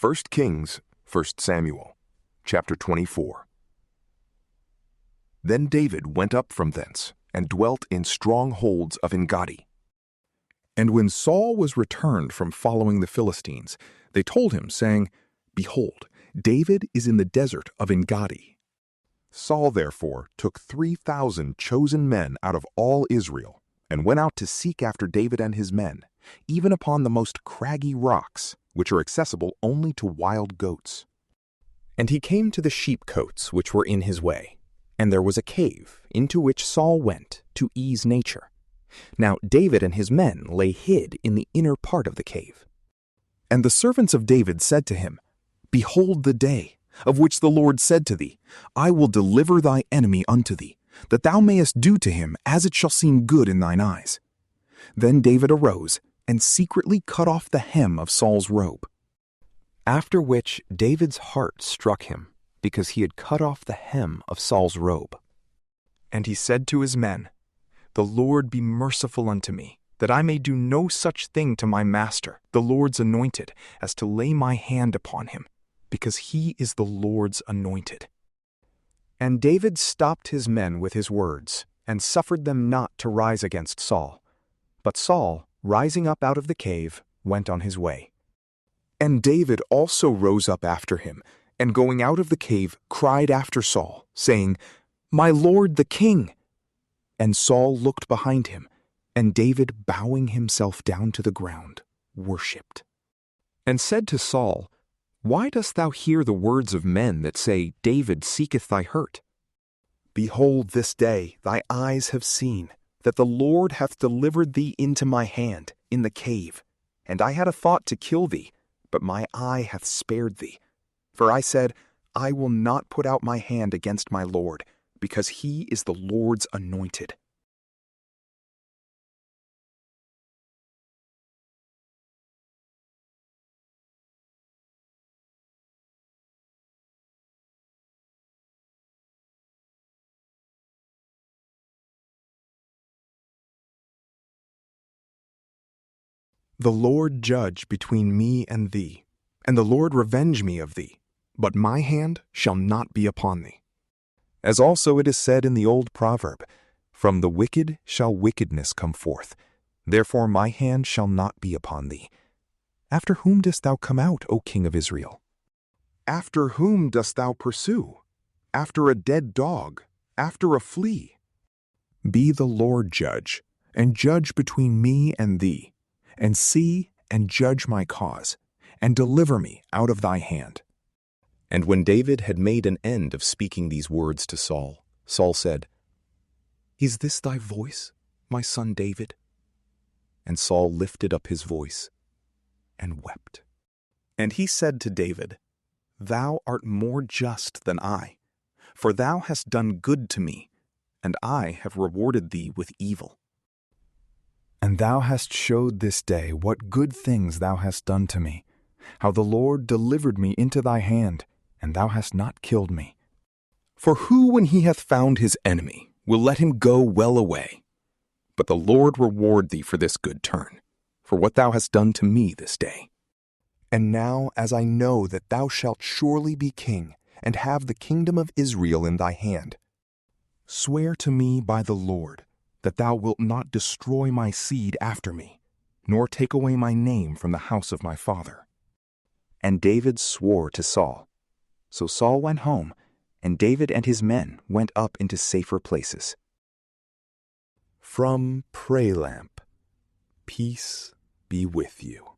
1 Kings, 1 Samuel, chapter 24. Then David went up from thence, and dwelt in strongholds of Engaddi. And when Saul was returned from following the Philistines, they told him, saying, Behold, David is in the desert of Engaddi. Saul therefore took 3,000 chosen men out of all Israel, and went out to seek after David and his men, even upon the most craggy rocks, which are accessible only to wild goats. And he came to the sheepcotes which were in his way, and there was a cave, into which Saul went to ease nature. Now David and his men lay hid in the inner part of the cave. And the servants of David said to him, Behold the day, of which the Lord said to thee, I will deliver thy enemy unto thee, that thou mayest do to him as it shall seem good in thine eyes. Then David arose, and secretly cut off the hem of Saul's robe. After which David's heart struck him, because he had cut off the hem of Saul's robe. And he said to his men, The Lord be merciful unto me, that I may do no such thing to my master, the Lord's anointed, as to lay my hand upon him, because he is the Lord's anointed. And David stopped his men with his words, and suffered them not to rise against Saul. But Saul, rising up out of the cave, went on his way. And David also rose up after him, and going out of the cave, cried after Saul, saying, My lord the king! And Saul looked behind him, and David, bowing himself down to the ground, worshipped. And said to Saul, Why dost thou hear the words of men that say, David seeketh thy hurt? Behold, this day thy eyes have seen, that the Lord hath delivered thee into my hand in the cave. And I had a thought to kill thee, but my eye hath spared thee. For I said, I will not put out my hand against my Lord, because he is the Lord's anointed. The Lord judge between me and thee, and the Lord revenge me of thee, but my hand shall not be upon thee. As also it is said in the old proverb, From the wicked shall wickedness come forth, therefore my hand shall not be upon thee. After whom dost thou come out, O King of Israel? After whom dost thou pursue? After a dead dog, after a flea? Be the Lord judge, and judge between me and thee, and see and judge my cause, and deliver me out of thy hand. And when David had made an end of speaking these words to Saul, Saul said, Is this thy voice, my son David? And Saul lifted up his voice and wept. And he said to David, Thou art more just than I, for thou hast done good to me, and I have rewarded thee with evil. And thou hast showed this day what good things thou hast done to me, how the Lord delivered me into thy hand, and thou hast not killed me. For who, when he hath found his enemy, will let him go well away? But the Lord reward thee for this good turn, for what thou hast done to me this day. And now, as I know that thou shalt surely be king, and have the kingdom of Israel in thy hand, swear to me by the Lord, that thou wilt not destroy my seed after me, nor take away my name from the house of my father. And David swore to Saul. So Saul went home, and David and his men went up into safer places. From PrayLamp, peace be with you.